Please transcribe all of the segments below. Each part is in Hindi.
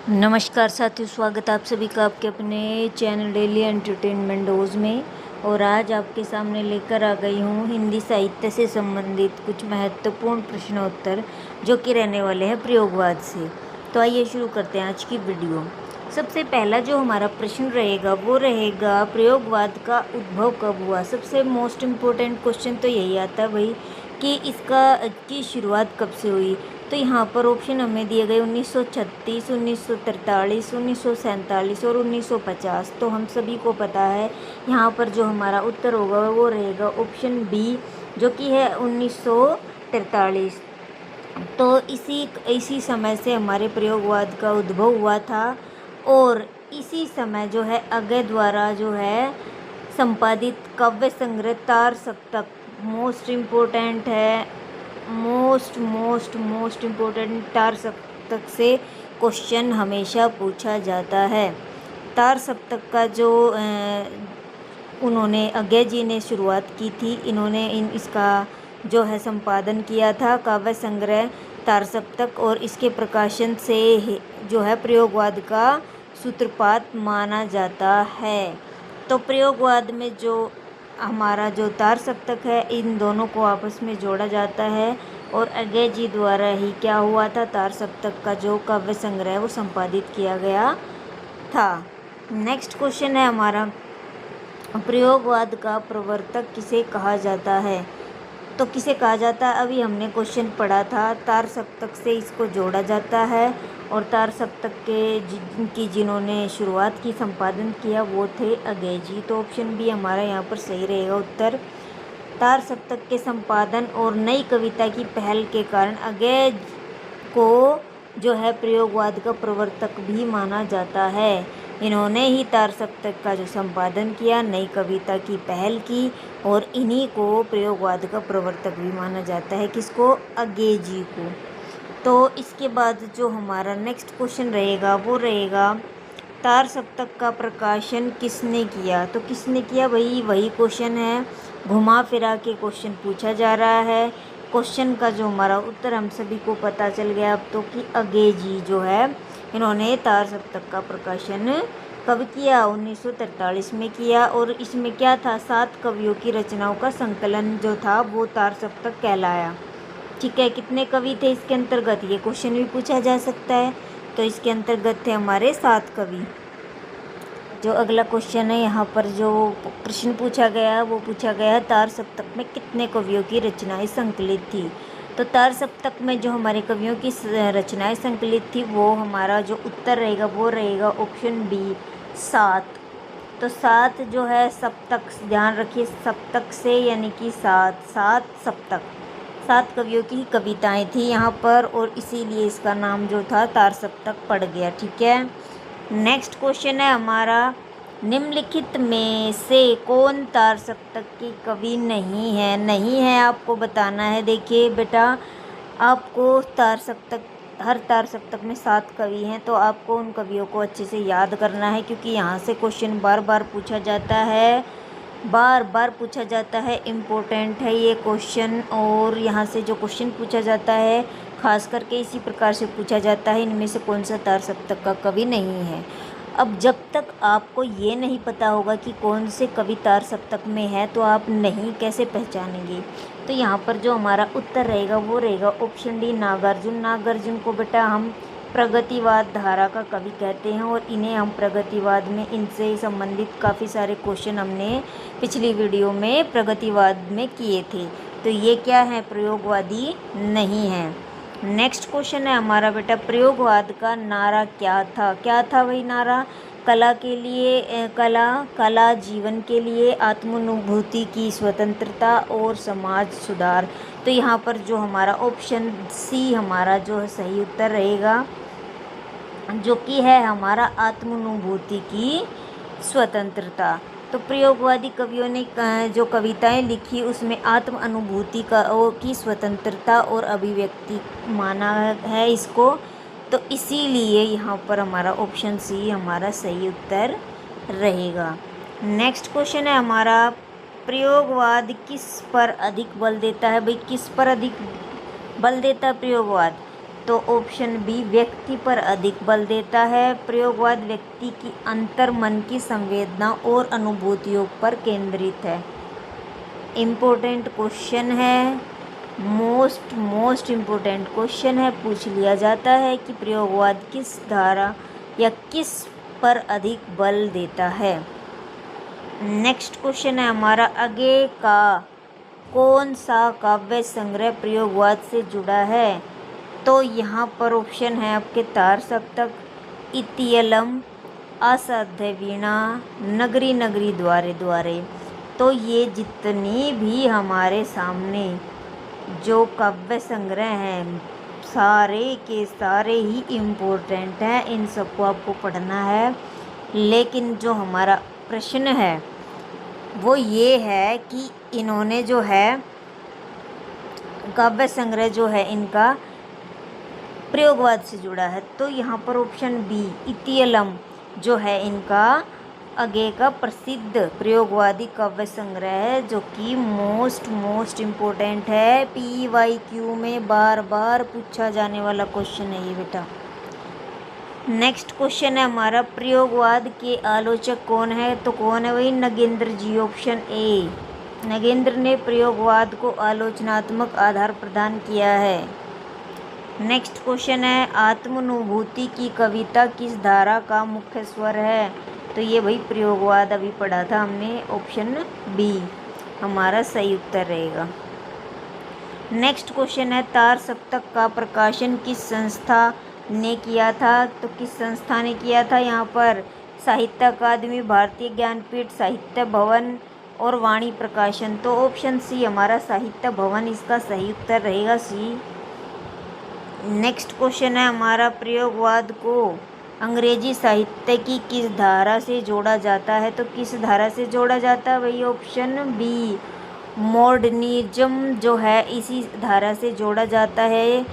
नमस्कार साथियों, स्वागत है आप सभी का आपके अपने चैनल डेली एंटरटेनमेंट डोज में। और आज आपके सामने लेकर आ गई हूँ हिंदी साहित्य से संबंधित कुछ महत्वपूर्ण प्रश्नोत्तर जो कि रहने वाले हैं प्रयोगवाद से। तो आइए शुरू करते हैं आज की वीडियो। सबसे पहला जो हमारा प्रश्न रहेगा वो रहेगा प्रयोगवाद का उद्भव कब हुआ। सबसे मोस्ट इम्पोर्टेंट क्वेश्चन तो यही आता है भाई कि इसका की शुरुआत कब से हुई। तो यहाँ पर ऑप्शन हमें दिए गए 1936, 1943, 1947 और 1950। तो हम सभी को पता है यहाँ पर जो हमारा उत्तर होगा वो रहेगा ऑप्शन बी, जो कि है 1943। तो इसी समय से हमारे प्रयोगवाद का उद्भव हुआ था और इसी समय जो है अगय द्वारा जो है संपादित काव्य संग्रह तार सप्तक मोस्ट इम्पोर्टेंट है। मोस्ट इम्पोर्टेंट तार सप्तक से क्वेश्चन हमेशा पूछा जाता है। तार सप्तक का जो उन्होंने अगय जी ने शुरुआत की थी, इन्होंने इसका जो है संपादन किया था काव्य संग्रह तार सप्तक, और इसके प्रकाशन से जो है प्रयोगवाद का सूत्रपात माना जाता है। तो प्रयोगवाद में जो हमारा जो तार सप्तक है इन दोनों को आपस में जोड़ा जाता है और अगय जी द्वारा ही क्या हुआ था, तार सप्तक का जो काव्य संग्रह है वो संपादित किया गया था। नेक्स्ट क्वेश्चन है हमारा, प्रयोगवाद का प्रवर्तक किसे कहा जाता है। तो किसे कहा जाता है, अभी हमने क्वेश्चन पढ़ा था, तार सप्तक से इसको जोड़ा जाता है और तार सप्तक की जिन्होंने शुरुआत की, संपादन किया, वो थे अगय जी। तो ऑप्शन बी हमारा यहाँ पर सही रहेगा उत्तर। तार सप्तक के संपादन और नई कविता की पहल के कारण अगय को जो है प्रयोगवाद का प्रवर्तक भी माना जाता है। इन्होंने ही तार सप्तक का जो संपादन किया, नई कविता की पहल की, और इन्हीं को प्रयोगवाद का प्रवर्तक भी माना जाता है। किसको? अगय जी को। तो इसके बाद जो हमारा नेक्स्ट क्वेश्चन रहेगा वो रहेगा तार सप्तक का प्रकाशन किसने किया। तो किसने किया भाई, वही क्वेश्चन है, घुमा फिरा के क्वेश्चन पूछा जा रहा है। क्वेश्चन का जो हमारा उत्तर हम सभी को पता चल गया अब तो कि अगय जी जो है इन्होंने तार सप्तक का प्रकाशन कब किया, 1943 में किया। और इसमें क्या था, 7 कवियों की रचनाओं का संकलन जो था वो तार सप्तक कहलाया। ठीक है, कितने कवि थे इसके अंतर्गत, ये क्वेश्चन भी पूछा जा सकता है। तो इसके अंतर्गत थे हमारे 7 कवि। जो अगला क्वेश्चन है यहाँ पर जो प्रश्न पूछा गया है वो पूछा गया है तार सप्तक में कितने कवियों की रचनाएं संकलित थी। तो तार सप्तक में जो हमारे कवियों की रचनाएं संकलित थी वो हमारा जो उत्तर रहेगा वो रहेगा ऑप्शन बी, 7। तो 7 जो है सप्तक, ध्यान रखिए, सप्तक से यानी कि 7 सप्तक, 7 कवियों की कविताएं थी यहाँ पर, और इसीलिए इसका नाम जो था तार सप्तक पड़ गया। ठीक है, नेक्स्ट क्वेश्चन है हमारा, निम्नलिखित में से कौन तार सप्तक की कवि नहीं है। नहीं है आपको बताना है। देखिए बेटा, आपको तार सप्तक, हर तार सप्तक में 7 कवि हैं, तो आपको उन कवियों को अच्छे से याद करना है, क्योंकि यहाँ से क्वेश्चन बार बार पूछा जाता है, बार बार पूछा जाता है। इम्पोर्टेंट है ये क्वेश्चन, और यहाँ से जो क्वेश्चन पूछा जाता है खास करके इसी प्रकार से पूछा जाता है, इनमें से कौन सा तार सप्तक का कवि नहीं है। अब जब तक आपको ये नहीं पता होगा कि कौन से कवि तार सप्तक में है तो आप नहीं कैसे पहचानेंगे। तो यहाँ पर जो हमारा उत्तर रहेगा वो रहेगा ऑप्शन डी, नागार्जुन। नागार्जुन को बेटा हम प्रगतिवाद धारा का कवि कहते हैं, और इन्हें हम प्रगतिवाद में, इनसे संबंधित काफ़ी सारे क्वेश्चन हमने पिछली वीडियो में प्रगतिवाद में किए थे। तो ये क्या है, प्रयोगवादी नहीं है। नेक्स्ट क्वेश्चन है हमारा बेटा, प्रयोगवाद का नारा क्या था। क्या था वही नारा, कला के लिए कला जीवन के लिए, आत्मानुभूति की स्वतंत्रता और समाज सुधार। तो यहाँ पर जो हमारा ऑप्शन सी हमारा जो है सही उत्तर रहेगा, जो कि है हमारा आत्मानुभूति की स्वतंत्रता। तो प्रयोगवादी कवियों ने जो कविताएं लिखी उसमें आत्म अनुभूति की स्वतंत्रता और अभिव्यक्ति माना है इसको। तो इसीलिए यहाँ पर हमारा ऑप्शन सी हमारा सही उत्तर रहेगा। नेक्स्ट क्वेश्चन है हमारा, प्रयोगवाद किस पर अधिक बल देता है। भाई किस पर अधिक बल देता है प्रयोगवाद, तो ऑप्शन बी व्यक्ति पर अधिक बल देता है। प्रयोगवाद व्यक्ति की अंतर मन की संवेदना और अनुभूतियों पर केंद्रित है। इम्पोर्टेंट क्वेश्चन है, मोस्ट इम्पोर्टेंट क्वेश्चन है। पूछ लिया जाता है कि प्रयोगवाद किस धारा या किस पर अधिक बल देता है। नेक्स्ट क्वेश्चन है हमारा, आगे का कौन सा काव्य संग्रह प्रयोगवाद से जुड़ा है? तो यहाँ पर ऑप्शन है आपके तार सप्तक, इतियलम, असाध्य वीणा, नगरी नगरी द्वारे द्वारे। तो ये जितनी भी हमारे सामने जो काव्य संग्रह हैं सारे के सारे ही इम्पोर्टेंट हैं, इन सबको आपको पढ़ना है। लेकिन जो हमारा प्रश्न है वो ये है कि इन्होंने जो है काव्य संग्रह जो है इनका प्रयोगवाद से जुड़ा है। तो यहाँ पर ऑप्शन बी इतियलम जो है इनका आगे का प्रसिद्ध प्रयोगवादी काव्य संग्रह है, जो कि मोस्ट इम्पोर्टेंट है। PYQ में बार बार पूछा जाने वाला क्वेश्चन है ये बेटा। नेक्स्ट क्वेश्चन है हमारा, प्रयोगवाद के आलोचक कौन है? तो कौन है वही? नगेंद्र जी, ऑप्शन ए। नगेंद्र ने प्रयोगवाद को आलोचनात्मक आधार प्रदान किया है। नेक्स्ट क्वेश्चन है, आत्मानुभूति की कविता किस धारा का मुख्य स्वर है? तो ये भाई प्रयोगवाद अभी पढ़ा था हमने, ऑप्शन बी हमारा सही उत्तर रहेगा। नेक्स्ट क्वेश्चन है, तार सप्तक का प्रकाशन किस संस्था ने किया था? तो किस संस्था ने किया था? यहाँ पर साहित्य अकादमी, भारतीय ज्ञानपीठ, साहित्य भवन और वाणी प्रकाशन। तो ऑप्शन सी हमारा साहित्य भवन इसका सही उत्तर रहेगा, सी। नेक्स्ट क्वेश्चन है हमारा, प्रयोगवाद को अंग्रेजी साहित्य की किस धारा से जोड़ा जाता है? तो किस धारा से जोड़ा जाता है? वही ऑप्शन बी मॉडर्निज्म जो है इसी धारा से जोड़ा जाता है।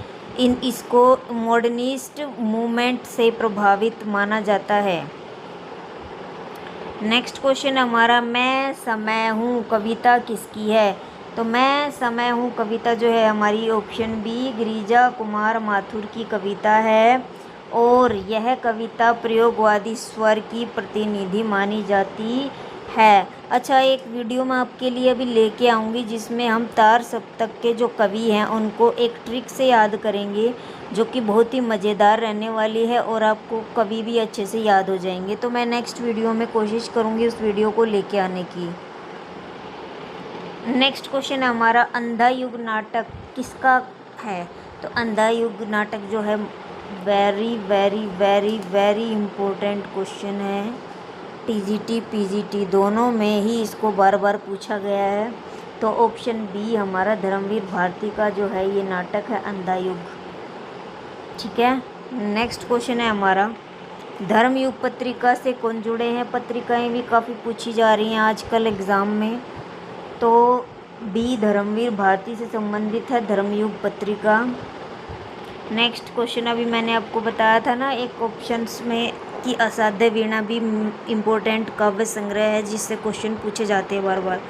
इसको मॉडर्निस्ट मूवमेंट से प्रभावित माना जाता है। नेक्स्ट क्वेश्चन हमारा, मैं समय हूँ कविता किसकी है? तो मैं समय हूँ कविता जो है हमारी ऑप्शन बी गिरिजा कुमार माथुर की कविता है, और यह कविता प्रयोगवादी स्वर की प्रतिनिधि मानी जाती है। अच्छा, एक वीडियो मैं आपके लिए अभी लेके आऊँगी जिसमें हम तार सप्तक के जो कवि हैं उनको एक ट्रिक से याद करेंगे, जो कि बहुत ही मज़ेदार रहने वाली है और आपको कवि भी अच्छे से याद हो जाएंगे। तो मैं नेक्स्ट वीडियो में कोशिश करूँगी उस वीडियो को लेके आने की। नेक्स्ट क्वेश्चन है हमारा, अंधा युग नाटक किसका है? तो अंधा युग नाटक जो है वेरी इम्पोर्टेंट क्वेश्चन है। TGT PGT दोनों में ही इसको बार बार पूछा गया है। तो ऑप्शन बी हमारा धर्मवीर भारती का जो है ये नाटक है अंधा युग। ठीक है। नेक्स्ट क्वेश्चन है हमारा, धर्मयुग पत्रिका से कौन जुड़े हैं? पत्रिकाएं भी काफ़ी पूछी जा रही हैं आजकल एग्ज़ाम में। तो बी धर्मवीर भारती से संबंधित है धर्मयुग पत्रिका। नेक्स्ट क्वेश्चन अभी मैंने आपको बताया था ना एक ऑप्शंस में कि असाध्य वीणा भी इम्पोर्टेंट काव्य संग्रह है जिससे क्वेश्चन पूछे जाते हैं बार बार।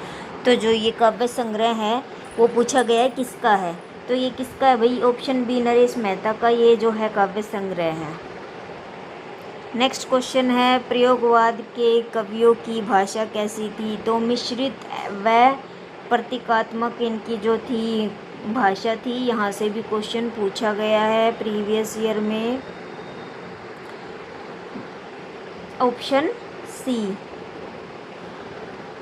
तो जो ये काव्य संग्रह है वो पूछा गया है किसका है? तो ये किसका है भाई? ऑप्शन बी नरेश मेहता का ये जो है काव्य संग्रह है। नेक्स्ट क्वेश्चन है, प्रयोगवाद के कवियों की भाषा कैसी थी? तो मिश्रित व प्रतीकात्मक इनकी जो थी भाषा थी। यहाँ से भी क्वेश्चन पूछा गया है प्रीवियस ईयर में, ऑप्शन सी।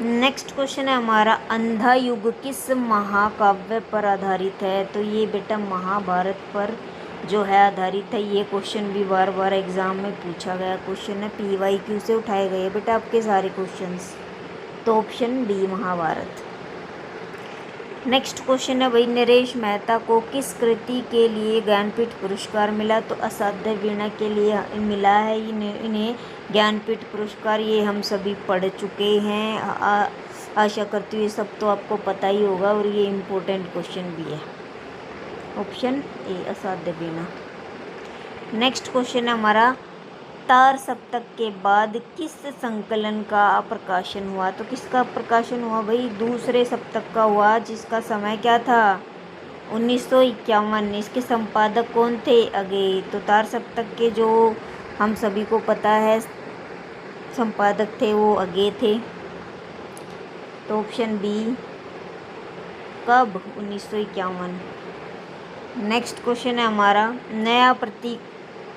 नेक्स्ट क्वेश्चन है हमारा, अंधा युग किस महाकाव्य पर आधारित है? तो ये बेटा महाभारत पर जो है आधारित है। ये क्वेश्चन भी बार बार एग्ज़ाम में पूछा गया क्वेश्चन है, PYQ से उठाए गए बेटा आपके सारे क्वेश्चंस। तो option D Mahabharata. Next question है भाई, नरेश मेहता को किस कृति के लिए ज्ञानपीठ पुरस्कार मिला? तो असाध्य वीणा के लिए मिला है इन्हें ज्ञानपीठ पुरस्कार। ये हम सभी पढ़ चुके हैं, आशा करती हूँ ये सब तो आपको पता ही होगा और ये इम्पोर्टेंट क्वेश्चन भी है। ऑप्शन ए असाध्य वीणा। नेक्स्ट क्वेश्चन है हमारा, तार सप्तक के बाद किस संकलन का प्रकाशन हुआ? तो किसका प्रकाशन हुआ भाई? दूसरे सप्तक का हुआ, जिसका समय क्या था? 1951। इसके संपादक कौन थे? अगे। तो तार सप्तक के जो हम सभी को पता है संपादक थे वो अगे थे। तो ऑप्शन बी। कब? 1951। नेक्स्ट क्वेश्चन है हमारा, नया प्रतीक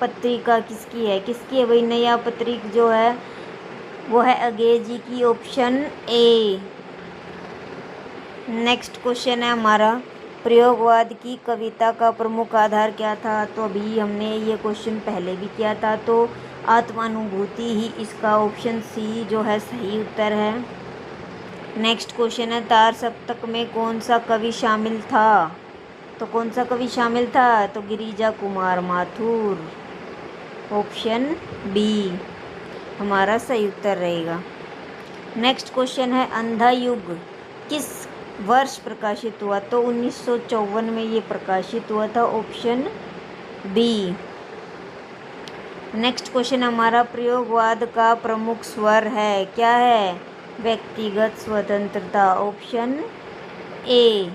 पत्रिका किसकी है? किसकी है भाई नया पत्रिक जो है वो है अगे जी की, ऑप्शन ए। नेक्स्ट क्वेश्चन है हमारा, प्रयोगवाद की कविता का प्रमुख आधार क्या था? तो अभी हमने ये क्वेश्चन पहले भी किया था, तो आत्मानुभूति ही इसका, ऑप्शन सी जो है सही उत्तर है। नेक्स्ट क्वेश्चन है, तार सप्तक में कौन सा कवि शामिल था? तो कौन सा कवि शामिल था? तो गिरिजा कुमार माथुर, ऑप्शन बी हमारा सही उत्तर रहेगा। नेक्स्ट क्वेश्चन है, अंधा युग किस वर्ष प्रकाशित हुआ? तो 1954 में ये प्रकाशित हुआ था, ऑप्शन बी। नेक्स्ट क्वेश्चन हमारा, प्रयोगवाद का प्रमुख स्वर है, क्या है? व्यक्तिगत स्वतंत्रता, ऑप्शन ए।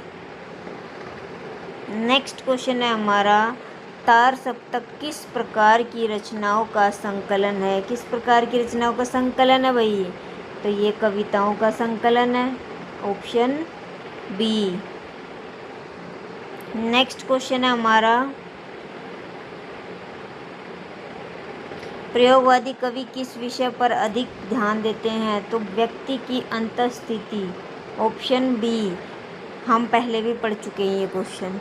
नेक्स्ट क्वेश्चन है हमारा, तार सप्तक किस प्रकार की रचनाओं का संकलन है? किस प्रकार की रचनाओं का संकलन है भाई? तो ये कविताओं का संकलन है, ऑप्शन बी। नेक्स्ट क्वेश्चन है हमारा, प्रयोगवादी कवि किस विषय पर अधिक ध्यान देते हैं? तो व्यक्ति की अंतःस्थिति, ऑप्शन बी। हम पहले भी पढ़ चुके हैं ये क्वेश्चन।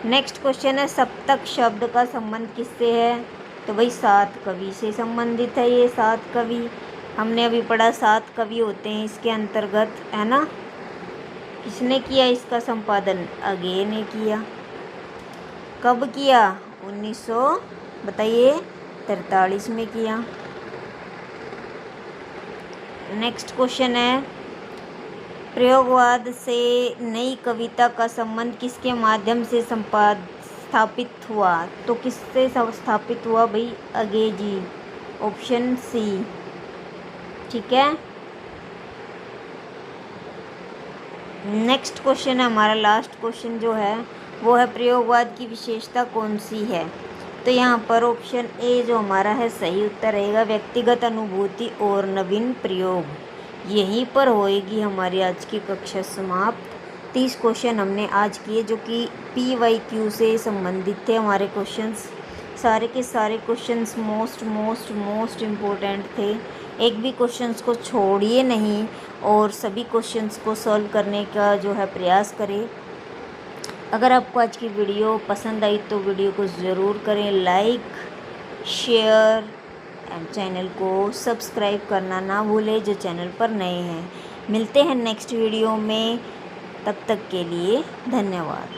नेक्स्ट क्वेश्चन है, सप्तक शब्द का संबंध किससे है? तो भाई 7 कवि से संबंधित है ये। 7 कवि हमने अभी पढ़ा, 7 कवि होते हैं इसके अंतर्गत, है ना। किसने किया इसका संपादन? अगे ने किया। कब किया? 1943 में किया। नेक्स्ट क्वेश्चन है, प्रयोगवाद से नई कविता का संबंध किसके माध्यम से स्थापित हुआ? तो किससे स्थापित हुआ भाई? अगे जी, ऑप्शन सी। ठीक है। नेक्स्ट क्वेश्चन है हमारा, लास्ट क्वेश्चन जो है वो है, प्रयोगवाद की विशेषता कौन सी है? तो यहाँ पर ऑप्शन ए जो हमारा है सही उत्तर रहेगा, व्यक्तिगत अनुभूति और नवीन प्रयोग। यहीं पर होएगी हमारी आज की कक्षा समाप्त। 30 क्वेश्चन हमने आज किए जो कि PYQ से संबंधित थे हमारे क्वेश्चंस। सारे के सारे क्वेश्चंस मोस्ट इम्पोर्टेंट थे। एक भी क्वेश्चंस को छोड़िए नहीं और सभी क्वेश्चंस को सॉल्व करने का जो है प्रयास करें। अगर आपको आज की वीडियो पसंद आई तो वीडियो को ज़रूर करें लाइक, शेयर एंड चैनल को सब्सक्राइब करना ना भूलें जो चैनल पर नए हैं। मिलते हैं नेक्स्ट वीडियो में, तब तक के लिए धन्यवाद।